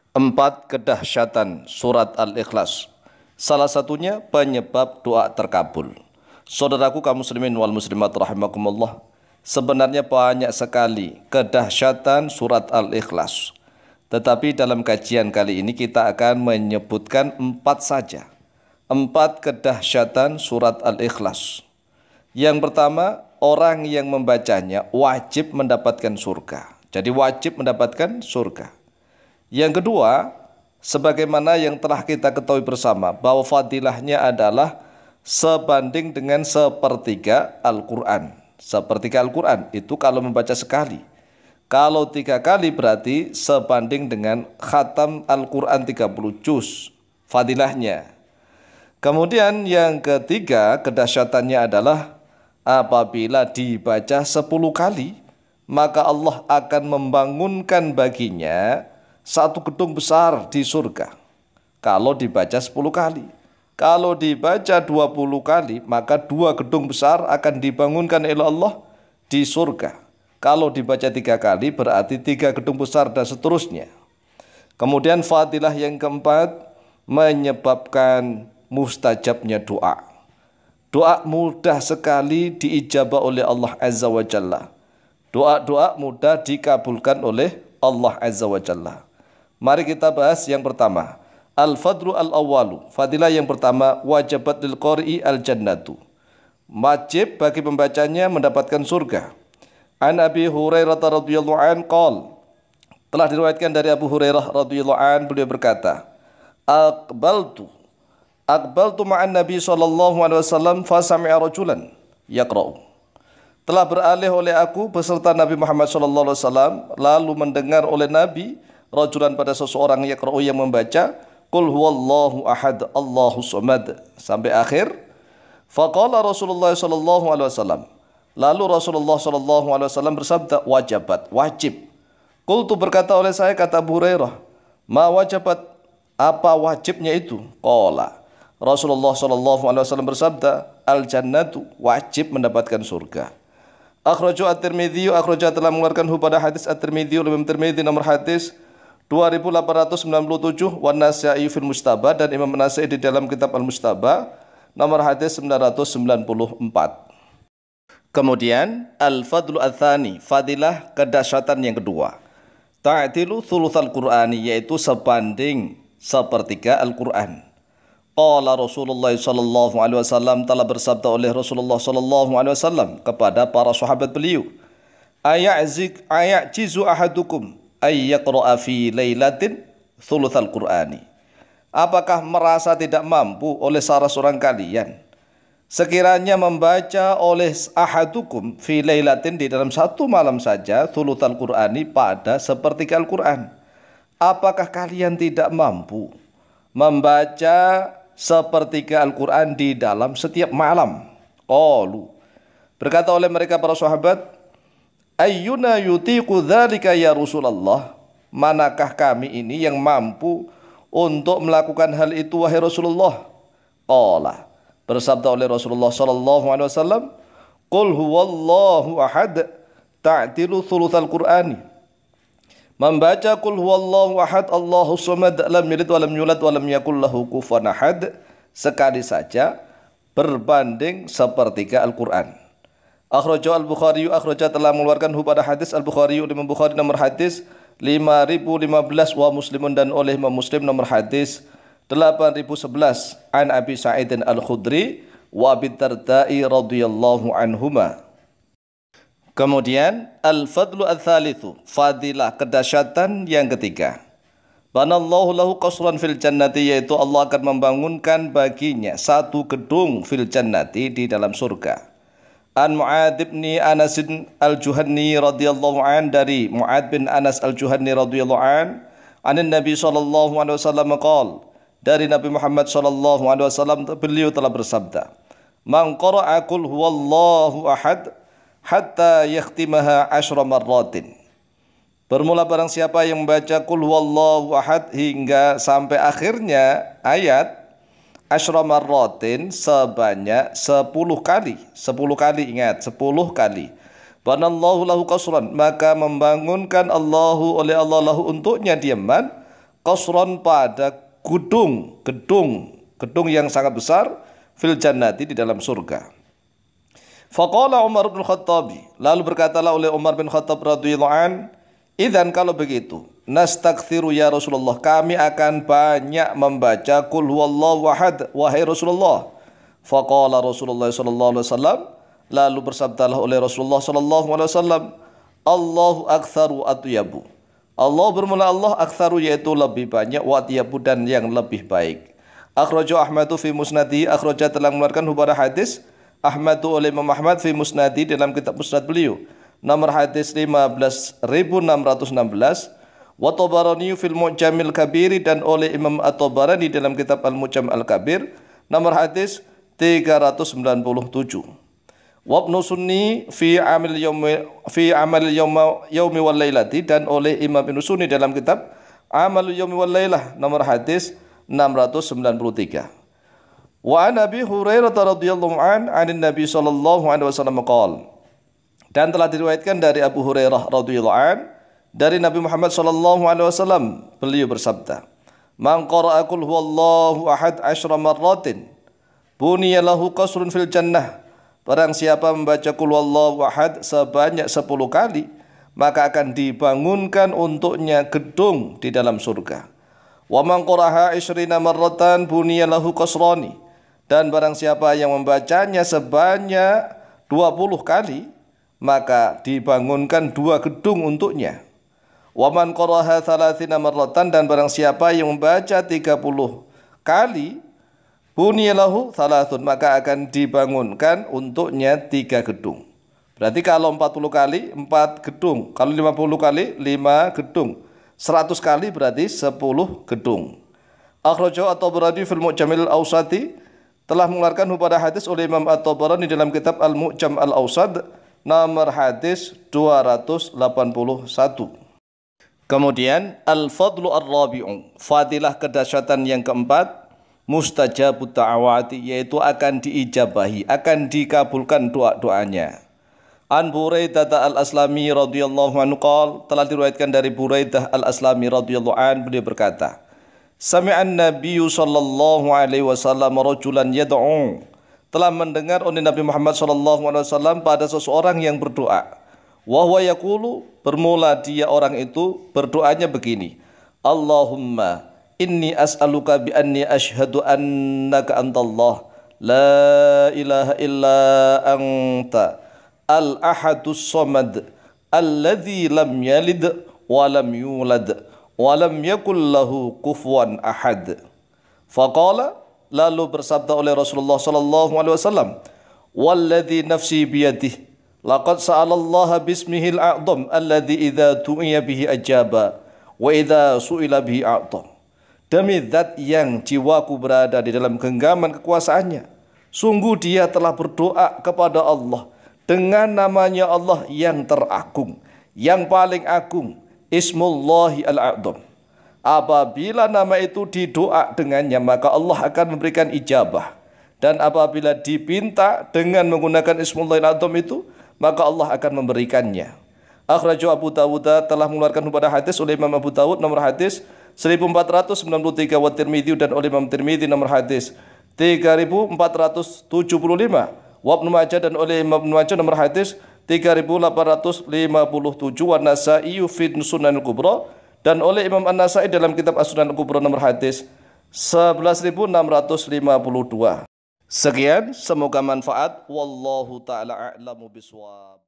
Empat kedahsyatan surat Al-Ikhlas. Salah satunya penyebab doa terkabul. Saudaraku kaum muslimin wal muslimat rahimakumullah, sebenarnya banyak sekali kedahsyatan surat Al-Ikhlas. Tetapi dalam kajian kali ini kita akan menyebutkan empat saja. Empat kedahsyatan surat Al-Ikhlas. Yang pertama, orang yang membacanya wajib mendapatkan surga. Jadi wajib mendapatkan surga. Yang kedua, sebagaimana yang telah kita ketahui bersama bahwa fadilahnya adalah sebanding dengan sepertiga Al-Quran. Sepertiga Al-Quran itu kalau membaca sekali. Kalau 3 kali berarti sebanding dengan khatam Al-Quran 30 juz fadilahnya. Kemudian yang ketiga kedahsyatannya adalah apabila dibaca 10 kali maka Allah akan membangunkan baginya satu gedung besar di surga. Kalau dibaca 10 kali. Kalau dibaca 20 kali, maka 2 gedung besar akan dibangunkan oleh Allah di surga. Kalau dibaca 3 kali, berarti 3 gedung besar dan seterusnya. Kemudian fadilah yang keempat, menyebabkan mustajabnya doa. Doa mudah sekali diijabah oleh Allah Azza wa Jalla. Doa-doa mudah dikabulkan oleh Allah Azza wa Jalla. Mari kita bahas yang pertama. Al-fadlu al-awwalu. Fadilah yang pertama, wajabat lil qari'i al-jannatu. Wajib bagi pembacanya mendapatkan surga. An Abi Hurairah radhiyallahu an qol. Telah diriwayatkan dari Abu Hurairah radhiyallahu an, beliau berkata, Aqbaltu ma'an Nabi sallallahu alaihi wasallam fa sami'a rajulan yaqra'u. Telah beralih oleh aku beserta Nabi Muhammad sallallahu alaihi wasallam, lalu mendengar oleh Nabi rajulan pada seseorang yaqra'u yang membaca qul huwallahu ahad Allahus samad sampai akhir. Faqala Rasulullah sallallahu alaihi wasallam, lalu Rasulullah sallallahu alaihi wasallam bersabda, wajabat, wajib. Qultu, berkata oleh saya, kata Abu Hurairah, ma wajabat, apa wajibnya itu? Qala, Rasulullah sallallahu alaihi wasallam bersabda, al jannatu, wajib mendapatkan surga. Akhraju at-Tirmidzi, akhraju telah mengeluarkan pada hadis at-Tirmidzi, Imam Tirmidzi nomor hadis 2897, wan Nasa'i fil Mustabah, dan Imam Nasa'i di dalam kitab Al-Mustabah nomor hadis 994. Kemudian al-fadlu ats-tsani, fadilah kedahsyatan yang kedua. Ta'dilu thulutsal Qur'ani, yaitu sebanding sepertiga Al-Qur'an. Qala Rasulullah sallallahu alaihi wasallam, telah bersabda oleh Rasulullah sallallahu alaihi wasallam kepada para sahabat beliau, ayajizu ahadukum ay yaqra'a fi lailatin thulutsal Qur'ani. Apakah merasa tidak mampu oleh salah seorang kalian sekiranya membaca oleh ahadukum fi lailatin, di dalam satu malam saja, thulutsal Qur'ani, pada sepertiga Al-Qur'an? Apakah kalian tidak mampu membaca sepertiga Al-Quran di dalam setiap malam? Qalu, berkata oleh mereka para sahabat, ayyuna yutiqu dzalika ya Rasulullah, manakah kami ini yang mampu untuk melakukan hal itu wahai Rasulullah? Qala, bersabda oleh Rasulullah sallallahu alaihi wasallam, qul huwallahu ahad ta'dilu thulutsal Qur'ani. Membaca qul huwallahu ahad Allahus samad lam yalid wa lam yulad wa lam yakul lahu kufuwan ahad sekali saja berbanding sepertiga Al-Qur'an. Akhrajahu Al-Bukhari, akhraja telah mengeluarkan pada hadis Al-Bukhari, Imam Bukhari nomor hadis 5015, wa Muslimun, dan oleh Imam Muslim nomor hadis 8011, an Abi Sa'id Al-Khudri wa Abi Darda'i radhiyallahu anhuma. Kemudian al-fadlu ats-tsalitsu, fadilah kedahsyatan yang ketiga. Banallahu lahu qasran fil jannati, yaitu Allah akan membangunkan baginya satu gedung fil jannati, di dalam surga. An Mu'adz bin Anas al-Juhanni radhiyallahu an, dari Mu'adz bin Anas al-Juhanni radhiyallahu an, anin Nabi sallallahu alaihi wasallam qala, dari Nabi Muhammad sallallahu alaihi wasallam, beliau telah bersabda, man qara'a qul huwallahu ahad hatta yakhtimaha 10 marratin. Bermula barang siapa yang membaca qul huwallahu ahad hingga sampai akhirnya ayat 10 marratin, sebanyak 10 kali. 10 kali, ingat, 10 kali. Banallahu lahu qasran, maka membangunkan Allahu oleh Allah lahu untuknya diaman qasran pada gedung yang sangat besar fil jannati di dalam surga. Faqala Umar bin Khattab, lalu berkatalah oleh Umar bin Khattab radhiyallahu an, idzan kalau begitu, nastaghfiru ya Rasulullah, kami akan banyak membaca qul huwallahu ahad wahai Rasulullah. Faqala Rasulullah sallallahu alaihi wasallam, lalu bersabdalah oleh Rasulullah sallallahu alaihi wasallam, Allahu aktsaru atyabu. Allah bermula Allah aktsaru yaitu lebih banyak, wa atyabu dan yang lebih baik. Akhrajahu Ahmadu fi musnadi, akhraja telah mengeluarkan pada hadis Ahmadu oleh Imam Ahmad fi musnadi dalam kitab musnad beliau nomor hadis 15.616, wa Tabarani fil Mu'jamil Kabiri dan oleh Imam At-Tabarani dalam kitab Al-Mu'jam Al-Kabir nomor hadis 397, wa Ibnu Sunni fi amal yaumi wal lailati dan oleh Imam Ibnu Sunni dalam kitab Amal yaumi wal lailah nomor hadis 693. Wa an Abi Hurairah radhiyallahu an 'anin Nabi sallallahu alaihi wasallam qala, dan telah diriwayatkan dari Abu Hurairah radhiyallahu an dari Nabi Muhammad sallallahu alaihi wasallam, beliau bersabda, man qara'a qul huwallahu ahad 10 marratin buniya lahu qasrun fil jannah, barang siapa membaca qul huwallahu ahad sebanyak 10 kali maka akan dibangunkan untuknya gedung di dalam surga. Wa man qara'aha 20 marratan buniya lahu qasrani, dan barang siapa yang membacanya sebanyak 20 kali maka dibangunkan 2 gedung untuknya. Wa man qara'aha 30 marratan, dan barang siapa yang membaca 30 kali buniya lahu thalathun, maka akan dibangunkan untuknya 3 gedung. Berarti kalau 40 kali 4 gedung, kalau 50 kali 5 gedung, 100 kali berarti 10 gedung. Akhrajahu At-Tabarani fil Mu'jamil Al-Awsati, telah mengeluarkan pada hadis oleh Imam At-Tabarani dalam kitab Al-Mu'jam Al-Awsad nomor hadis 281. Kemudian al-fadlu ar-rabi'u, fadilah kedahsyatan yang keempat, mustajabut ta'awati, yaitu akan diijabahi, akan dikabulkan doa-doanya. An Buraidah al-Aslami radhiyallahu anhu qala, telah diriwayatkan dari Buraidah al-Aslami radhiyallahu anhu, beliau berkata, sami'an nabiyyu sallallahu alaihi wasallam rajulan yad'u, telah mendengar oleh Nabi Muhammad sallallahu alaihi wasallam pada seseorang yang berdoa. Wa huwa yaqulu, bermula dia orang itu berdoanya begini, Allahumma inni as'aluka bi anni asyhadu annaka antallah la ilaha illa anta al-ahadus samad alladzi lam yalid wa lam yulad walam yakul lahu kufuwan ahad. Faqala, lalu bersabda oleh Rasulullah sallallahu alaihi wasallam, walladzi nafsi biyadihi laqad sa'alallaha bismihil a'dham alladzi idza tu'iya bihi ajaba wa idza su'ila bihi a'ta. Demi zat yang jiwaku berada di dalam genggaman kekuasaannya, sungguh dia telah berdoa kepada Allah dengan namanya Allah yang teragung, yang paling agung, Ismullahi al-A'dham. Apabila nama itu didoa dengannya, maka Allah akan memberikan ijabah. Dan apabila dipinta dengan menggunakan Ismullahi al-A'dham itu, maka Allah akan memberikannya. Akhrajahu Abu Dawud, telah mengeluarkan pada hadis oleh Imam Abu Dawud nomor hadis 1493, wa Tirmidzi dan oleh Imam Tirmidzi nomor hadis 3475, wa Ibnu Majah dan oleh Imam Ibnu Majah nomor hadis 3857, wa Nasa'i fi Sunan Al-Kubra dan oleh Imam An-Nasa'i dalam kitab As-Sunan Al-Kubra nomor hadis 11652. Sekian, semoga manfaat. Wallahu taala a'lamu bishawab.